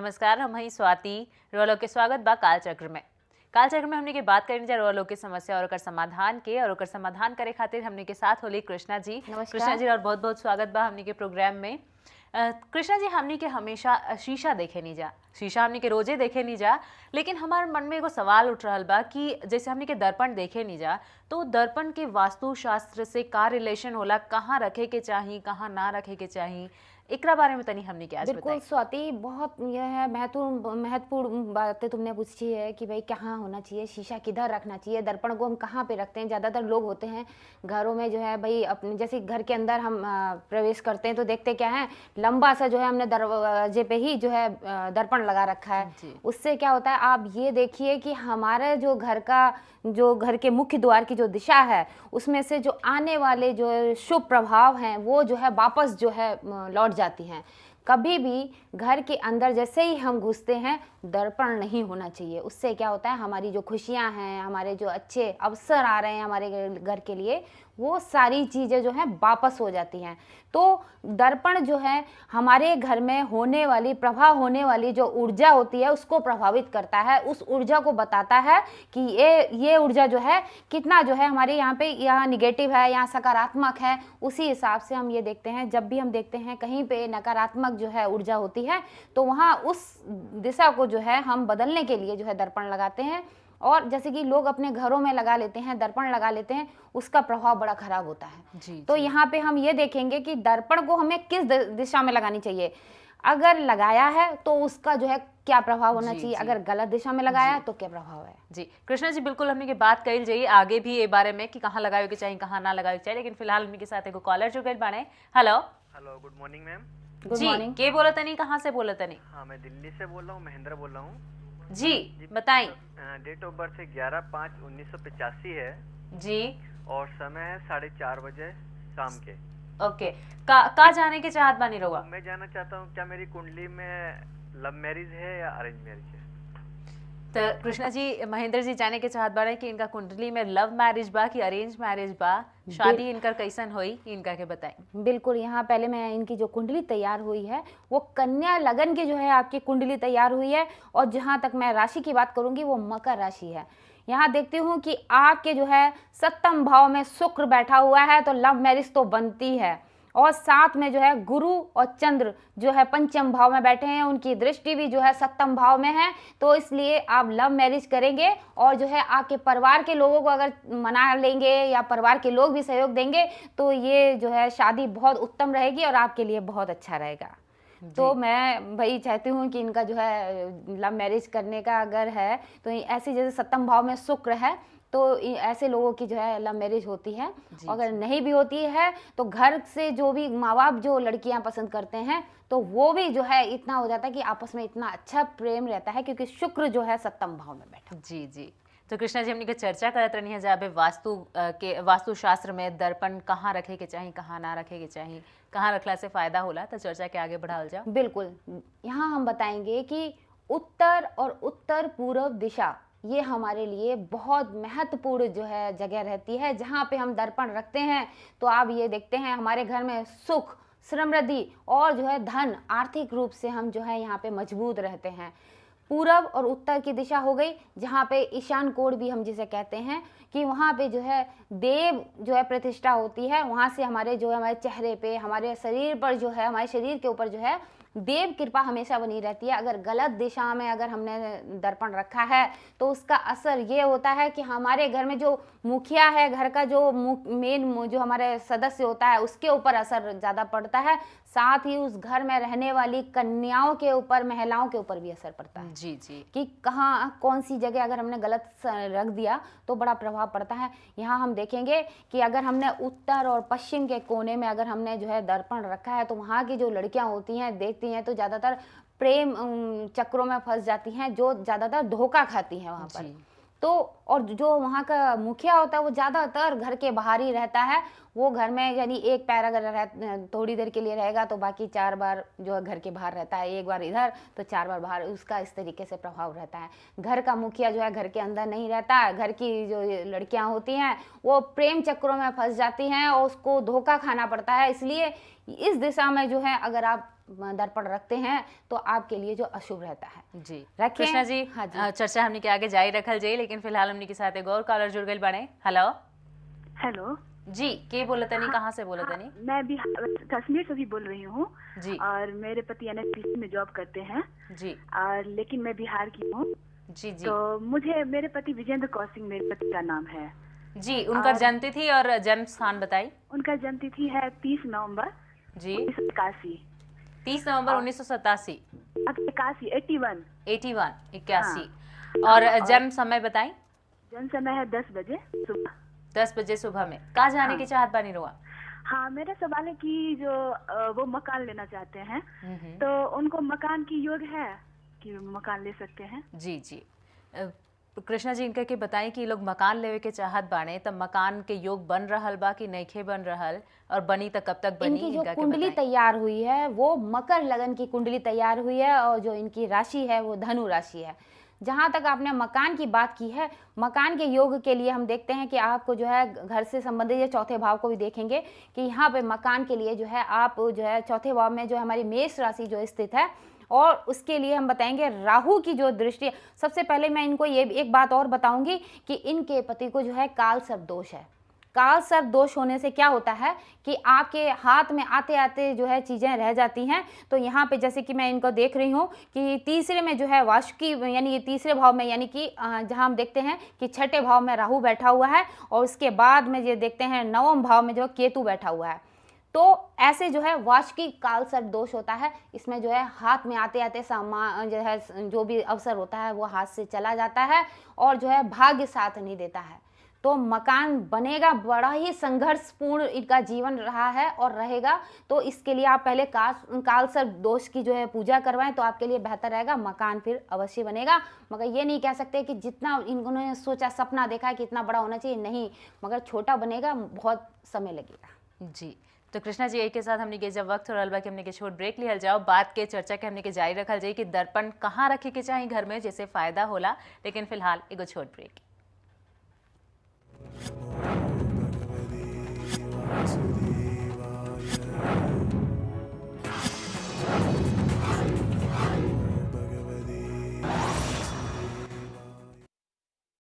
नमस्कार, हम हई स्वाति रोलो के स्वागत बा कालचक्र में। कालचक्र में हमने के बात करनी जा रोलो के समस्या और ओकर समाधान के और ओकर समाधान करे खातिर हमने के साथ होली कृष्णा जी। कृष्णा जी और बहुत बहुत स्वागत बा हमने के प्रोग्राम में। कृष्णा जी, हमने के हमेशा शीशा देखे नहीं जा, शीशा हमने के रोजे देखे नहीं जा, लेकिन हमारे मन में एगो सवाल उठ रहा बा कि जैसे हमने के दर्पण देखे नहीं जा, तो दर्पण के वास्तुशास्त्र से का रिलेशन होला, कहाँ रखे के चाहिए, कहाँ ना रखे के चाहिए, एकरा बारे में तनी हमने क्या बिल्कुल स्वाति, बहुत यह है महत्वपूर्ण बातें तुमने पूछी है कि भाई कहाँ होना चाहिए, शीशा किधर रखना चाहिए, दर्पण को हम कहाँ पे रखते हैं। ज़्यादातर लोग होते हैं घरों में जो है भाई अपने जैसे घर के अंदर हम प्रवेश करते हैं तो देखते क्या है, लंबा सा जो है हमने दरवाजे पे ही जो है दर्पण लगा रखा है। उससे क्या होता है, आप ये देखिए कि हमारे जो घर के मुख्य द्वार की जो दिशा है उसमें से जो आने वाले जो शुभ प्रभाव हैं वो जो है वापस जो है लौट जाती हैं। कभी भी घर के अंदर जैसे ही हम घुसते हैं दर्पण नहीं होना चाहिए। उससे क्या होता है, हमारी जो खुशियां हैं, हमारे जो अच्छे अवसर आ रहे हैं हमारे घर के लिए, वो सारी चीज़ें जो हैं वापस हो जाती हैं। तो दर्पण जो है हमारे घर में होने वाली प्रभाव होने वाली जो ऊर्जा होती है उसको प्रभावित करता है, उस ऊर्जा को बताता है कि ये ऊर्जा जो है कितना जो है हमारे यहाँ निगेटिव है, यहाँ सकारात्मक है। उसी हिसाब से हम ये देखते हैं, जब भी हम देखते हैं कहीं पे नकारात्मक जो है ऊर्जा होती है तो वहाँ उस दिशा को जो है हम बदलने के लिए जो है दर्पण लगाते हैं। और जैसे कि लोग अपने घरों में लगा लेते हैं, दर्पण लगा लेते हैं, उसका प्रभाव बड़ा खराब होता है। तो यहाँ पे हम ये देखेंगे कि दर्पण को हमें किस दिशा में लगानी चाहिए। अगर लगाया है तो उसका जो है क्या प्रभाव होना चाहिए, अगर गलत दिशा में लगाया तो क्या प्रभाव है। जी कृष्णा जी, बिल्कुल हमने की बात कही जाइए आगे भी ये बारे में कि कहाँ लगावे के चाहिए, कहाँ ना लगावे के चाहिए, लेकिन फिलहाल हमने के साथ एगो कॉलर जुड़ गए बाने। Hello hello, good morning ma'am. Good morning. के बोला तनी, कहाँ से बोला तनी? हाँ, मैं दिल्ली से बोल रहा हूँ, महेंद्र बोल रहा हूँ। जी बताइए। डेट ऑफ बर्थ है 11/5/1985 है जी, और समय है 4:30 बजे शाम के। ओके, का जाने के चाहत बानी रहुआ? मैं जानना चाहता हूँ क्या मेरी कुंडली में लव मैरिज है या अरेंज मैरिज है। तो कृष्णा जी, महेंद्र जी जाने के चाहत बाड़े कि इनका कुंडली में लव मैरिज बा कि अरेंज मैरिज बा, शादी इनका कैसन होई, इनका के बताएं। बिल्कुल, यहाँ पहले मैं इनकी जो कुंडली तैयार हुई है वो कन्या लगन की जो है आपकी कुंडली तैयार हुई है, और जहाँ तक मैं राशि की बात करूंगी वो मकर राशि है। यहाँ देखती हूँ कि आपके जो है सप्तम भाव में शुक्र बैठा हुआ है, तो लव मैरिज तो बनती है। और साथ में जो है गुरु और चंद्र जो है पंचम भाव में बैठे हैं, उनकी दृष्टि भी जो है सप्तम भाव में है, तो इसलिए आप लव मैरिज करेंगे। और जो है आपके परिवार के लोगों को अगर मना लेंगे या परिवार के लोग भी सहयोग देंगे तो ये जो है शादी बहुत उत्तम रहेगी और आपके लिए बहुत अच्छा रहेगा। तो मैं भाई चाहती हूँ कि इनका जो है लव मैरिज करने का अगर है तो ऐसी जैसे सप्तम भाव में शुक्र है तो ऐसे लोगों की जो है लव मैरिज होती है। अगर नहीं भी होती है तो घर से जो भी माँ बाप जो लड़कियां पसंद करते हैं तो वो भी जो है इतना हो जाता है कि आपस में इतना अच्छा प्रेम रहता है क्योंकि शुक्र जो है सप्तम भाव में बैठा। जी जी, तो कृष्णा जी हमने चर्चा करत रही है जहाँ पे वास्तुशास्त्र में दर्पण कहाँ रखे के चाहिए, कहाँ ना रखे के चाहिए, कहाँ रखला से फायदा होला, तो चर्चा के आगे बढ़ाल जाओ। बिल्कुल, यहाँ हम बताएंगे कि उत्तर और उत्तर पूर्व दिशा ये हमारे लिए बहुत महत्वपूर्ण जो है जगह रहती है। जहाँ पे हम दर्पण रखते हैं तो आप ये देखते हैं हमारे घर में सुख, समृद्धि और जो है धन, आर्थिक रूप से हम जो है यहाँ पे मजबूत रहते हैं। पूरब और उत्तर की दिशा हो गई, जहाँ पे ईशान कोण भी हम जिसे कहते हैं कि वहाँ पे जो है देव जो है प्रतिष्ठा होती है। वहाँ से हमारे जो है हमारे चेहरे पे, हमारे शरीर पर जो है, हमारे शरीर के ऊपर जो है देव कृपा हमेशा बनी रहती है। अगर गलत दिशा में अगर हमने दर्पण रखा है तो उसका असर ये होता है कि हमारे घर में जो मुखिया है, घर का जो मेन जो हमारे सदस्य होता है उसके ऊपर असर ज़्यादा पड़ता है, साथ ही उस घर में रहने वाली कन्याओं के ऊपर, महिलाओं के ऊपर भी असर पड़ता है। जी जी, कि कहाँ कौन सी जगह अगर हमने गलत रख दिया तो बड़ा प्रभाव पड़ता है। यहाँ हम देखेंगे कि अगर हमने उत्तर और पश्चिम के कोने में अगर हमने जो है दर्पण रखा है तो वहाँ की जो लड़कियाँ होती हैं देखती हैं तो ज़्यादातर प्रेम चक्रों में फंस जाती हैं, जो ज़्यादातर धोखा खाती हैं वहाँ पर। तो और जो वहाँ का मुखिया होता है वो ज़्यादातर घर के बाहर ही रहता है। वो घर में यानी एक पैर अगर थोड़ी देर के लिए रहेगा तो बाकी 4 बार जो है घर के बाहर रहता है, एक बार इधर तो 4 बार बाहर, उसका इस तरीके से प्रभाव रहता है। घर का मुखिया जो है घर के अंदर नहीं रहता है। घर की जो लड़कियां होती हैं वो प्रेम चक्रों में फंस जाती हैं और उसको धोखा खाना पड़ता है। इसलिए इस दिशा में जो है अगर आप दर्पण रखते हैं तो आपके लिए जो अशुभ रहता है। जी रखें। कृष्णा जी, हाँ जी। चर्चा हमने के आगे जारी रखल जाई, लेकिन फिलहाल हमने के साथ एक और कॉलर जुड़ गई बने। हेलो हेलो जी, के बोलतनी, कहाँ से बोलतनी? मैं भी कश्मीर से भी बोल रही हूँ जी और मेरे पति एनएचपीसी में जॉब करते हैं जी और लेकिन मैं बिहार की हूँ। जी जी तो मुझे मेरे पति विजेंद्र कौशिक मेरे पति का नाम है जी। उनका जन्म तिथि और जन्म स्थान बताई। उनका जन्म तिथि है 30 नवंबर जी 1981। 30 नवंबर 1987। 81 81 और जन्म समय बताई। जन्म समय है 10 बजे सुबह। 10 बजे सुबह में। कहाँ जाने की चाहत बानी रुआ? हाँ, मेरा सवाल है कि जो वो मकान लेना चाहते हैं तो उनको मकान की योग है कि मकान ले सकते हैं? जी जी। कृष्णा जी, इनका के बताएं कि लोग मकान लेवे के चाहत बाने, तब मकान के योग बन रहल बा कि नइखे बन रहल, और बनी तो कब तक बनी? इनकी जो इनका के कुंडली बताएं। तैयार हुई है वो मकर लगन की कुंडली तैयार हुई है और जो इनकी राशि है वो धनु राशि है। जहाँ तक आपने मकान की बात की है, मकान के योग के लिए हम देखते हैं कि आपको जो है घर से संबंधित या चौथे भाव को भी देखेंगे कि यहाँ पे मकान के लिए जो है आप जो है चौथे भाव में जो है हमारी मेष राशि जो स्थित है, और उसके लिए हम बताएंगे राहु की जो दृष्टि है। सबसे पहले मैं इनको ये एक बात और बताऊंगी कि इनके पति को जो है काल सर्प दोष है। काल सर्प दोष होने से क्या होता है कि आपके हाथ में आते आते जो है चीज़ें रह जाती हैं। तो यहाँ पे जैसे कि मैं इनको देख रही हूँ कि तीसरे में जो है वाशुकी यानी ये तीसरे भाव में, यानी कि जहाँ हम देखते हैं कि छठे भाव में राहु बैठा हुआ है और उसके बाद में ये देखते हैं नवम भाव में जो केतु बैठा हुआ है। तो ऐसे जो है वाशुकी काल सर्प दोष होता है। इसमें जो है हाथ में आते आते सामान जो है जो भी अवसर होता है वो हाथ से चला जाता है और जो है भाग्य साथ नहीं देता है। तो मकान बनेगा, बड़ा ही संघर्षपूर्ण इनका जीवन रहा है और रहेगा। तो इसके लिए आप पहले काल सर्प दोष की जो है पूजा करवाएं तो आपके लिए बेहतर रहेगा। मकान फिर अवश्य बनेगा। मगर ये नहीं कह सकते कि जितना इन्होंने सोचा सपना देखा है कि इतना बड़ा होना चाहिए, नहीं, मगर छोटा बनेगा, बहुत समय लगेगा। जी, तो कृष्णा जी, एक के साथ हमने के जब वक्त हो रहा बा कि हमने के छोट ब्रेक लिहल जाओ, बात के चर्चा के हमने के जारी रखल जाए कि दर्पण कहाँ रखे के चाहिए घर में जैसे फायदा होला, लेकिन फिलहाल एगो छोट ब्रेक।